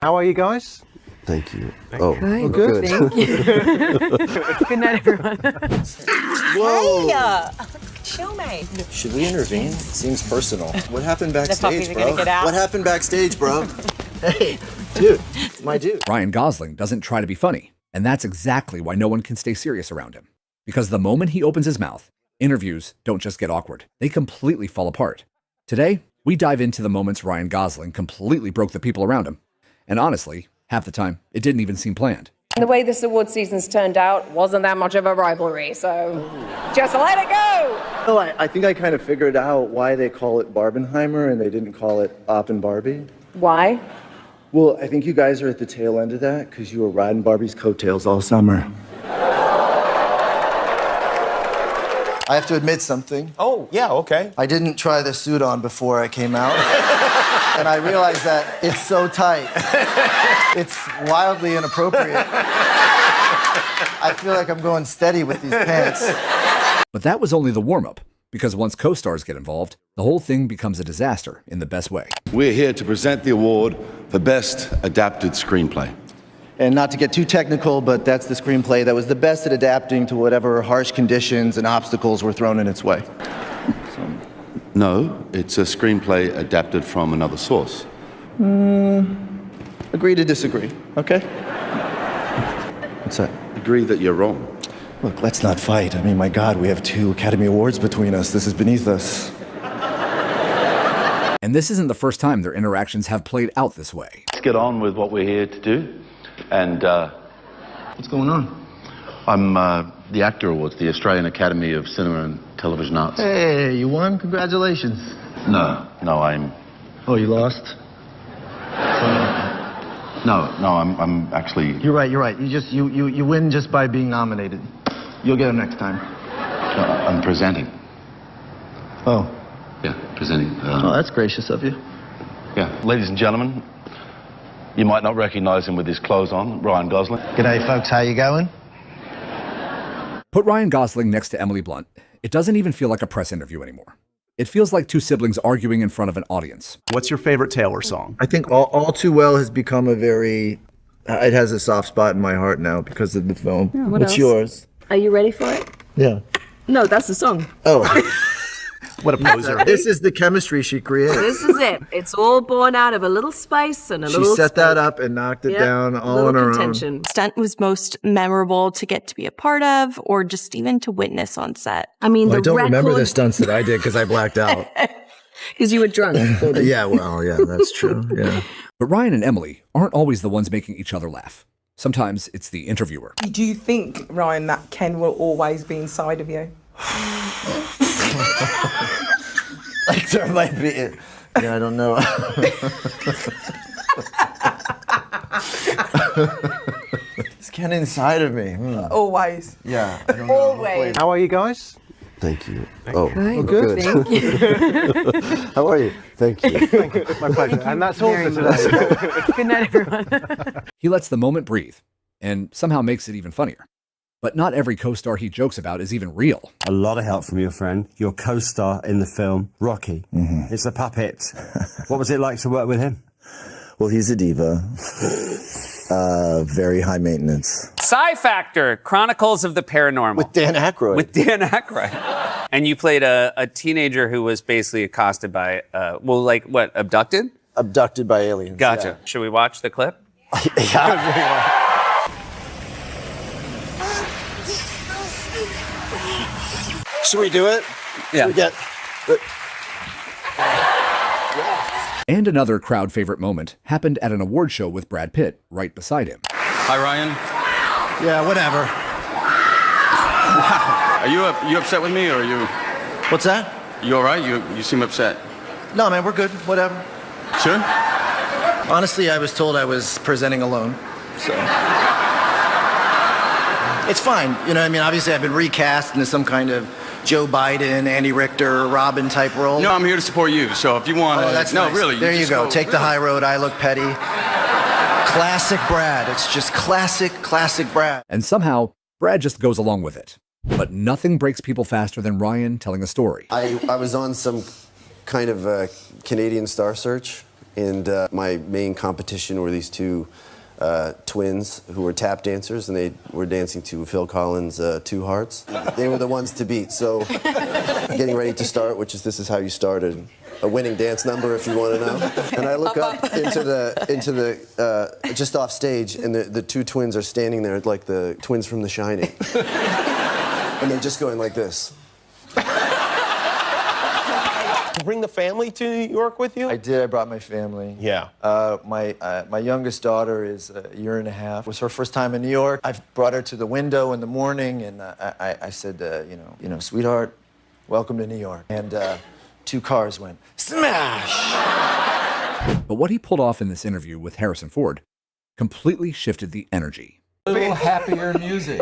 How are you guys? Thank you. Okay. Oh, good. Thank you. Good night, everyone. Whoa. Hey, chill, mate. Should we intervene? Seems personal. What happened The puppies backstage, are bro? gonna get out. What happened backstage, bro? Hey, dude, my dude. Ryan Gosling doesn't try to be funny, and that's exactly why no one can stay serious around him. Because the moment he opens his mouth, interviews don't just get awkward. They completely fall apart. Today, we dive into the moments Ryan Gosling completely broke the people around him. And honestly, half the time, it didn't even seem planned. The way this award season's turned out wasn't that much of a rivalry, so just let it go! No, I think I kind of figured out why they call it Barbenheimer and they didn't call it Op and Barbie. Why? Well, I think you guys are at the tail end of that because you were riding Barbie's coattails all summer. I have to admit something. Oh, yeah, okay. I didn't try the suit on before I came out. And I realized that it's so tight. It's wildly inappropriate. I feel like I'm going steady with these pants. But that was only the warm-up, because once co-stars get involved, the whole thing becomes a disaster in the best way. We're here to present the award for Best Adapted Screenplay. And not to get too technical, but that's the screenplay that was the best at adapting to whatever harsh conditions and obstacles were thrown in its way. No, it's a screenplay adapted from another source. Agree to disagree, okay? What's that? Agree that you're wrong. Look, let's not fight. I mean, my God, we have 2 Academy Awards between us. This is beneath us. And this isn't the first time their interactions have played out this way. Let's get on with what we're here to do. And What's going on? I'm the Actor Awards, the Australian Academy of Cinema and Television Arts. Hey, you won? Congratulations. No, I'm... Oh, you lost? No, I'm actually... You're right. You win just by being nominated. You'll get them next time. I'm presenting. Oh. Yeah, presenting. Oh, that's gracious of you. Yeah, ladies and gentlemen, you might not recognize him with his clothes on, Ryan Gosling. G'day, folks. How you going? Put Ryan Gosling next to Emily Blunt, it doesn't even feel like a press interview anymore. It feels like 2 siblings arguing in front of an audience. What's your favorite Taylor song? I think All Too Well has become a very... it has a soft spot in my heart now because of the film. Yeah, What's else? yours? Are you ready for it? Yeah. No, that's the song. Oh. What a poser. This is the chemistry she created. This is it. It's all born out of a little spice and a She little set that spike. up and knocked it Yep, down all little on her contention. Stunt was most memorable to get to be a part of or just even to witness on set? I mean, own. I the don't record... remember the stunts that I did because I blacked out. Because you were drunk. Yeah, well, yeah, that's true. Yeah. But Ryan and Emily aren't always the ones making each other laugh. Sometimes it's the interviewer. Do you think, Ryan, that Ken will always be inside of you? Like there might be... Yeah, I don't know. It's Ken inside of me. Always. Yeah. I don't know. Always. How are you guys? Thank you. Okay, good. Thank you. How are you? Thank you. My pleasure. And that's all for today. Good night, everyone. He lets the moment breathe and somehow makes it even funnier. But not every co-star he jokes about is even real. A lot of help from your friend, your co-star in the film, Rocky. It's a puppet. What was it like to work with him? Well, he's a diva. Very high maintenance. Sci Factor, Chronicles of the Paranormal. With Dan Aykroyd. With Dan Aykroyd. And you played a teenager who was basically accosted by, abducted? Abducted by aliens. Gotcha. Yeah. Should we watch the clip? Yeah. Should we do it? Yeah. Should we get... And another crowd favorite moment happened at an award show with Brad Pitt right beside him. Hi, Ryan. Yeah, whatever. Are you upset with me, or are you... What's that? You all right? You seem upset. No, man, we're good. Whatever. Sure? Honestly, I was told I was presenting alone, so... It's fine. You know what I mean? Obviously, I've been recast into some kind of Joe Biden, Andy Richter, Robin type role. No, I'm here to support you, so if you want to... Oh, that's no, nice. really. There you just go. Take the high road. I look petty. Classic Brad. It's just classic Brad. And somehow, Brad just goes along with it. But nothing breaks people faster than Ryan telling a story. I was on some kind of Canadian Star Search, And my main competition were these two twins who were tap dancers, and they were dancing to Phil Collins' Two Hearts. They were the ones to beat. So getting ready to start, which is This Is How You Started, a winning dance number if you want to know. And I look up into the just off stage, and the two twins are standing there like the twins from The Shining. And they're just going like this. Bring the family to New York with you? I did. I brought my family. Yeah. My youngest daughter is a year and a half. It was her first time in New York. I brought her to the window in the morning, and I said, you know, sweetheart, welcome to New York. And 2 cars went smash. But what he pulled off in this interview with Harrison Ford completely shifted the energy. A little happier music.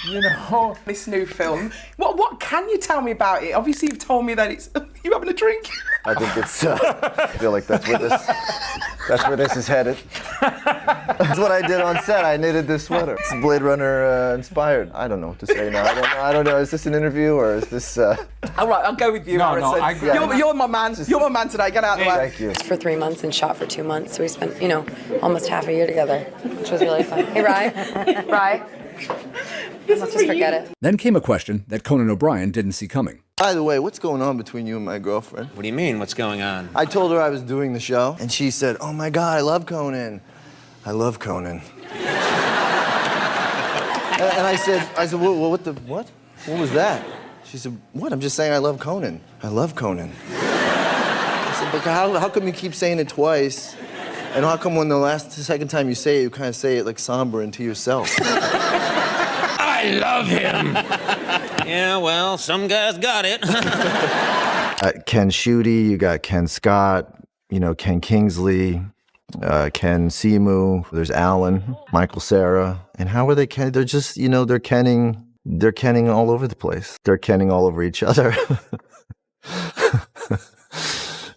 You know, this new film. What can you tell me about it? Obviously, you've told me that it's you having a drink. I think it's. I feel like that's where this is headed. That's what I did on set. I knitted this sweater. It's Blade Runner inspired. I don't know what to say now. I don't know. Is this an interview or is this? All right, I'll go with you, Harrison. I agree. You're my man. You're my man today. Get out of the way. Thank you. For 3 months and shot for 2 months, so we spent, you know, almost half a year together, which was really fun. Hey, Ryan. Ryan. Let's just forget it. Then came a question that Conan O'Brien didn't see coming. By the way, what's going on between you and my girlfriend? What do you mean, what's going on? I told her I was doing the show, and she said, "Oh my God, I love Conan. I love Conan." And I said, well, what? What was that? She said, "What? I'm just saying I love Conan. I love Conan." I said, "But how come you keep saying it twice? And how come when the second time you say it, you kind of say it like somber and to yourself?" I love him. Yeah, well, some guys got it. Ken Schuette, you got Ken Scott, you know, Ken Kingsley, Ken Simu, there's Alan, Michael Cera. And how are they Ken? They're just, you know, they're Kenning all over the place. They're Kenning all over each other.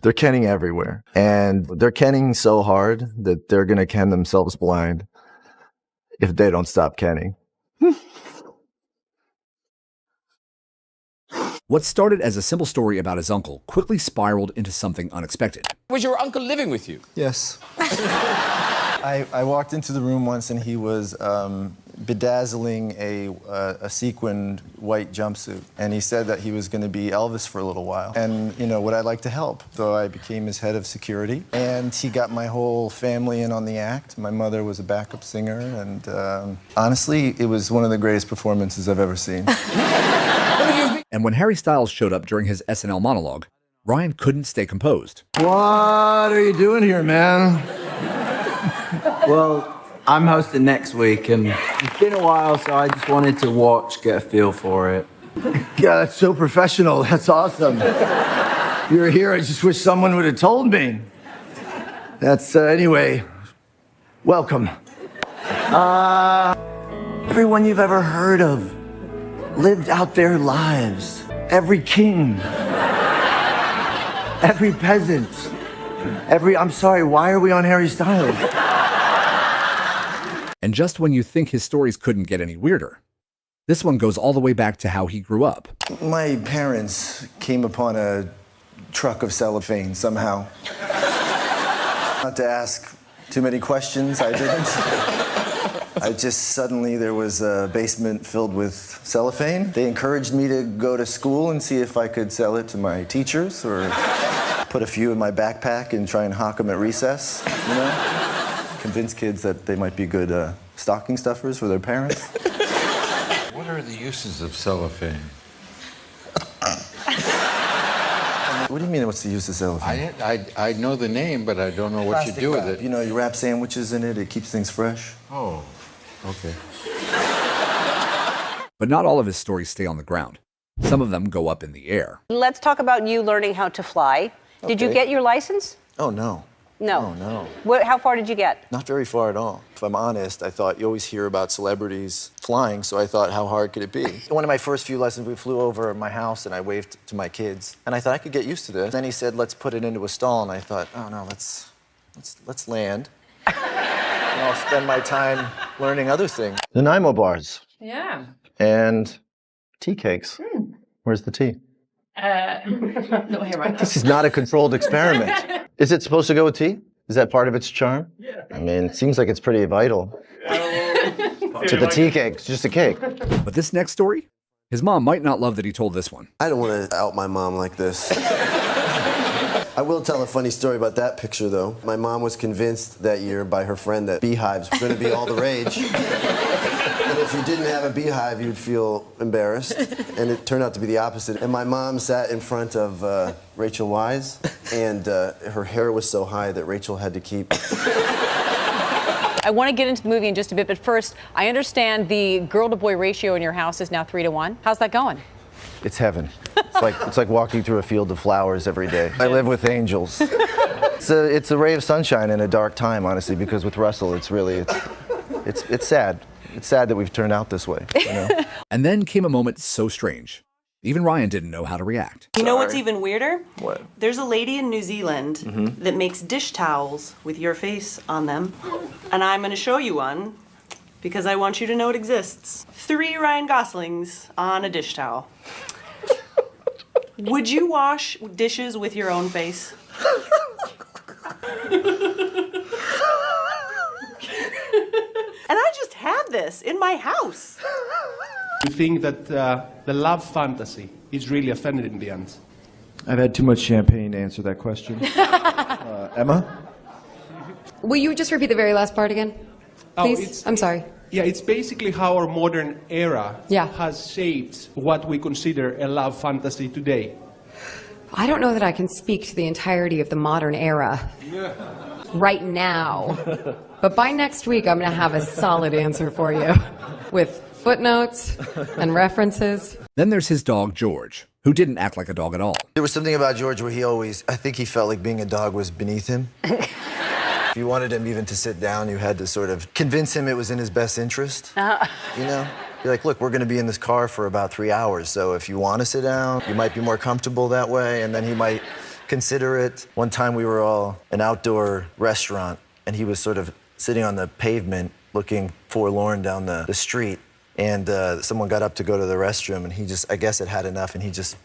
They're Kenning everywhere. And they're Kenning so hard that they're going to Ken themselves blind if they don't stop Kenning. What started as a simple story about his uncle quickly spiraled into something unexpected. Was your uncle living with you? Yes. I walked into the room once and he was bedazzling a sequined white jumpsuit. And he said that he was going to be Elvis for a little while. And, you know, would I like to help? So I became his head of security. And he got my whole family in on the act. My mother was a backup singer. And honestly, it was one of the greatest performances I've ever seen. And when Harry Styles showed up during his SNL monologue, Ryan couldn't stay composed. What are you doing here, man? Well, I'm hosting next week, and it's been a while, so I just wanted to watch, get a feel for it. Yeah, that's so professional. That's awesome. You're here. I just wish someone would have told me. That's, anyway, welcome. Everyone you've ever heard of lived out their lives. Every king, every peasant, I'm sorry, why are we on Harry Styles? And just when you think his stories couldn't get any weirder, this one goes all the way back to how he grew up. My parents came upon a truck of cellophane somehow. Not to ask too many questions, I didn't. Suddenly there was a basement filled with cellophane. They encouraged me to go to school and see if I could sell it to my teachers or put a few in my backpack and try and hawk them at recess, you know? Convince kids that they might be good stocking stuffers for their parents. What are the uses of cellophane? What do you mean, what's the use of cellophane? I know the name, but I don't know what you do with it. You know, you wrap sandwiches in it, it keeps things fresh. Oh, okay. But not all of his stories stay on the ground. Some of them go up in the air. Let's talk about you learning how to fly. Did you get your license? Oh, no. No. Oh, no. How far did you get? Not very far at all. If I'm honest, I thought you always hear about celebrities flying, so I thought, how hard could it be? One of my first few lessons, we flew over my house and I waved to my kids. And I thought I could get used to this. Then he said, let's put it into a stall. And I thought, oh no, let's land. And I'll spend my time learning other things. The Nanaimo bars. Yeah. And tea cakes. Where's the tea? Not here right now. This is not a controlled experiment. Is it supposed to go with tea? Is that part of its charm? Yeah. I mean, it seems like it's pretty vital to the tea cake. It's just a cake. But this next story, his mom might not love that he told this one. I don't want to out my mom like this. I will tell a funny story about that picture, though. My mom was convinced that year by her friend that beehives were going to be all the rage. And if you didn't have a beehive, you'd feel embarrassed. And it turned out to be the opposite. And my mom sat in front of Rachel Weisz, and her hair was so high that Rachel had to keep... I want to get into the movie in just a bit, but first, I understand the girl-to-boy ratio in your house is now 3-to-1. How's that going? It's heaven. It's like walking through a field of flowers every day. I live with angels. It's a ray of sunshine in a dark time, honestly, because with Russell, it's sad. It's sad that we've turned out this way. You know? And then came a moment so strange. Even Ryan didn't know how to react. You know what's even weirder? What? There's a lady in New Zealand that makes dish towels with your face on them. And I'm going to show you one because I want you to know it exists. 3 Ryan Goslings on a dish towel. Would you wash dishes with your own face? And I just had this in my house. You think that the love fantasy is really offended in the end? I've had too much champagne to answer that question. Emma? Will you just repeat the very last part again? Please? I'm sorry. Yeah, it's basically how our modern era Yeah. has shaped what we consider a love fantasy today. I don't know that I can speak to the entirety of the modern era right now. But by next week, I'm going to have a solid answer for you with footnotes and references. Then there's his dog, George, who didn't act like a dog at all. There was something about George where I think he felt like being a dog was beneath him. If you wanted him even to sit down, you had to sort of convince him it was in his best interest. You know? You're like, look, we're going to be in this car for about 3 hours, so if you want to sit down, you might be more comfortable that way, and then he might consider it. One time we were all in an outdoor restaurant, and he was sort of sitting on the pavement looking forlorn down the street, and someone got up to go to the restroom, and he just, I guess, had enough, and he just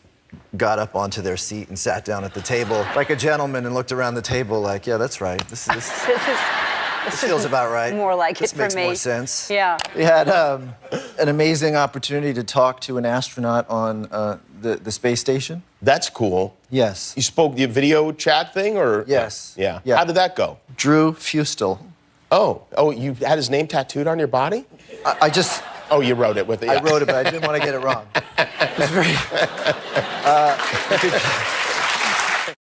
got up onto their seat and sat down at the table like a gentleman and looked around the table like, yeah, that's right. This feels about right. More like this it for makes me. more sense. Yeah. We had an amazing opportunity to talk to an astronaut on the space station. That's cool. Yes. You spoke the video chat thing, or? Yes. Yeah. Yeah. How did that go? Drew Fustel. Oh, you had his name tattooed on your body? I just... Oh, you wrote it with it. I wrote it, but I didn't want to get it wrong. It was very...